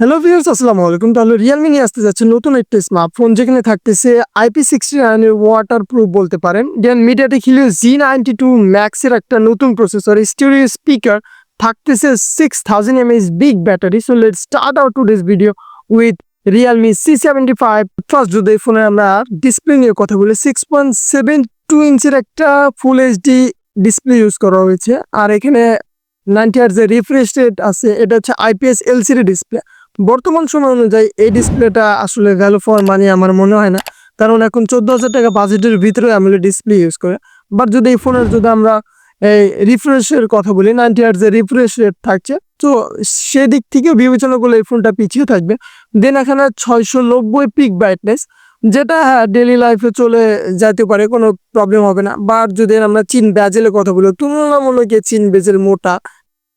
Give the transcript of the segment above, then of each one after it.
Hello viewers, আসসালামু আলাইকুম। তাহলে রিয়েলমি নিয়ে আসতে যাচ্ছে নতুন একটা স্মার্টফোন, যেখানে থাকতেছে IP69 এর ওয়াটার প্রুফ বলতে পারেন, দেন মিডিয়াটেক হিলিও G92 ম্যাক্স এর একটা নতুন প্রসেসর, স্টিরিও স্পিকার, থাকতেছে 6000 mAh big battery. So let's start out today's video with Realme C75। First যদি এই ফোনে আমরা ডিসপ্লে নিয়ে কথা বলি, 6.72 ইঞ্চের একটা ফুল এইচডি ডিসপ্লে ইউজ করা হয়েছে। আর এখানে 90 হার্টজ এর রিফ্রেশ রেট আছে। এটা হচ্ছে IPS LCD ডিসপ্লে। বর্তমান সময় অনুযায়ী এই ডিসপ্লেটা আসলে ভ্যালু ফর মানি আমার মনে হয় না, কারণ এখন 14,000 টাকা বাজেটের ভিতরে AMOLED ডিসপ্লে ইউজ করে। বাট যদি এই ফোনের যদি আমরা এই রিফ্রেশের কথা বলি, 90 হার্টজ এর রিফ্রেশ রেট থাকছে, তো সেদিক থেকে বিবেচনা করলে এই ফোনটা পিছিয়ে থাকবে। দেন এখানে 690 পিক ব্রাইটনেস, যেটা ডেইলি লাইফে চলে যেতে পারে, কোনো প্রবলেম হবে না। বাট যদি আমরা চিন বেজেলের কথা বলি, তুলনামূলক চিন বেজেল মোটা,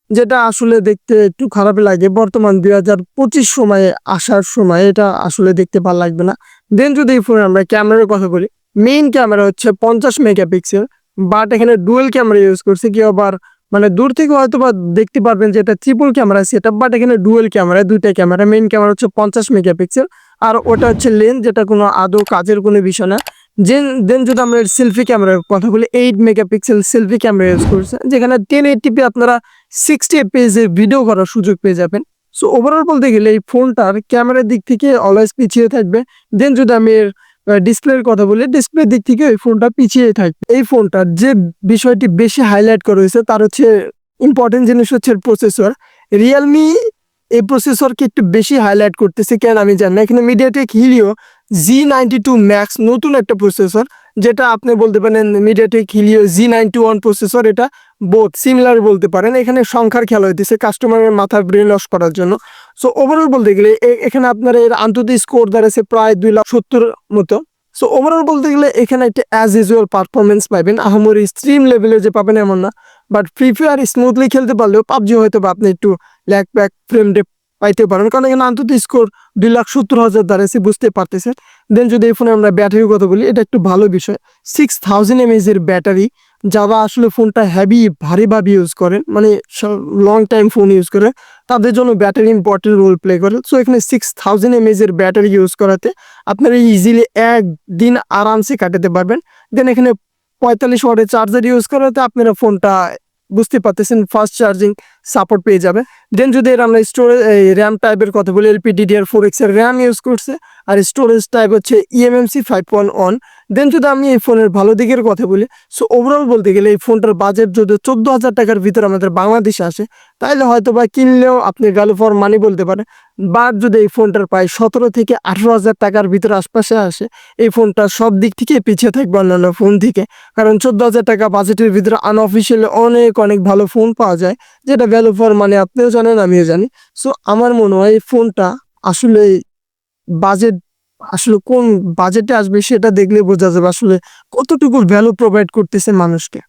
যেটা আসলে দেখতে একটু খারাপ লাগে। বর্তমান 2025 সময়ে আসার সময় এটা আসলে দেখতে ভালো লাগবে না। দেন যদি এই ফোনে আমরা ক্যামেরার কথা বলি, মেইন ক্যামেরা হচ্ছে 50 মেগাপিক্সেল, বাট এখানে ডুয়েল ক্যামেরা ইউজ করছে। কি আবার মানে দূর থেকে হয়তো বা দেখতে পারবেন যে এটা ট্রিপল ক্যামেরা সেটা, বাট এখানে ডুয়েল ক্যামেরা, দুইটা ক্যামেরা। মেইন ক্যামেরা হচ্ছে 50 মেগাপিক্সেল, আর ওটা হচ্ছে লেন্স, যেটা কোনো আদৌ কাজের কোনো বিষয় না। দেন যদি আমরা সেলফি ক্যামেরার কথা বলি, 8 মেগাপিক্সেল সেলফি ক্যামেরা ইউজ করছে, যেখানে 1080p আপনারা 60 fps এর ভিডিও করার সুযোগ পেয়ে যাবেন। সো ওভারঅল বলতে গেলে এই ফোনটার ক্যামেরার দিক থেকে অলওয়েজ পিছিয়ে থাকবে। দেন যদি আমি এর ডিসপ্লের কথা বলি, ডিসপ্লের দিক থেকে এই ফোনটা পিছিয়ে থাকবে। এই ফোনটার যে বিষয়টি বেশি হাইলাইট করা হয়েছে তার হচ্ছে ইম্পর্টেন্ট জিনিস হচ্ছে প্রসেসর। রিয়েলমি এই প্রসেসরকে একটু বেশি হাইলাইট করতেছে, কেন আমি জানি না। এখানে মিডিয়াটেক হিলিও G92 ম্যাক্স নতুন একটা প্রসেসর, যেটা আপনি বলতে পারেন মিডিয়াটেক হিলিও G91 প্রসেসর। এটা বোথ সিমিলার বলতে পারেন। এখানে সংখ্যার খেলা হইতেছে কাস্টমারের মাথা ব্রেন লস করার জন্য। সো ওভারঅল বলতে গেলে এখানে আপনার এর আন্তর্জাতিক স্কোর দাঁড়াচ্ছে প্রায় 2,70,000 মতো। সো ওভারঅল বলতে গেলে এখানে একটা অ্যাজ ইউজুয়াল পারফরমেন্স পাবেন, আহামরি স্ট্রিম লেভেলে যে পাবেন এমন না। বাট ফ্রি ফায়ার স্মুথলি খেলতে পারলেও পাবজি হয়তো বা আপনি একটু ল্যাগ প্যাক ফ্রেম রেট পাইতে পারেন, কারণ এখানে আন্তর্জাতিক স্কোর 2,70,000 দাঁড়াচ্ছে, বুঝতে পারতেছেন। দেন যদি এই ফোনে আমরা ব্যাটারির কথা বলি, এটা একটু ভালো বিষয়। 6000 mAh এর ব্যাটারি, যারা আসলে ফোনটা হেভি ভারীভাবে ইউজ করেন, মানে লং টাইম ফোন ইউজ করে, তাদের জন্য ব্যাটারি ইম্পর্টেন্ট রোল প্লে করে। সো এখানে 6000 mAh এর ব্যাটারি ইউজ করাতে আপনারা ইজিলি একদিন আরামসে কাটাতে পারবেন। দেন এখানে 45 ওয়াটের চার্জার ইউজ করাতে আপনারা ফোনটা বুঝতে পারতেছেন ফাস্ট চার্জিং সাপোর্ট পেয়ে যাবে। দেন যদি এর আমরা স্টোরেজ র্যাম টাইপের কথা বলি, LPDDR4X এর র্যাম ইউজ করছে, আর স্টোরেজ টাইপ হচ্ছে eMMC 5.1। দেন যদি আমি এই ফোনের ভালো দিকের কথা বলি, সো ওভারঅল বলতে গেলে এই ফোনটার বাজেট যদি 14,000 টাকার ভিতরে আমাদের বাংলাদেশে আসে, তাহলে হয়তো বা কিনলেও আপনি ভ্যালু ফর মানি বলতে পারেন। বাট যদি এই ফোনটার প্রায় 17 থেকে 18,000 টাকার ভিতরে আশপাশে আসে, এই ফোনটা সব দিক থেকে পিছিয়ে থাকবে অন্যান্য ফোন থেকে। কারণ 14,000 টাকা বাজেটের ভিতরে আনঅফিসিয়ালি অনেক অনেক ভালো ফোন পাওয়া যায়, যেটা ভ্যালু ফর মানি আপনিও জানেন আমিও জানি। সো আমার মনে হয় এই ফোনটা আসলে বাজেট, আসলে কোন বাজেটে আসবে সেটা দেখলে বোঝা যাবে আসলে কতটুকু ভ্যালু প্রোভাইড করতেছে মানুষকে।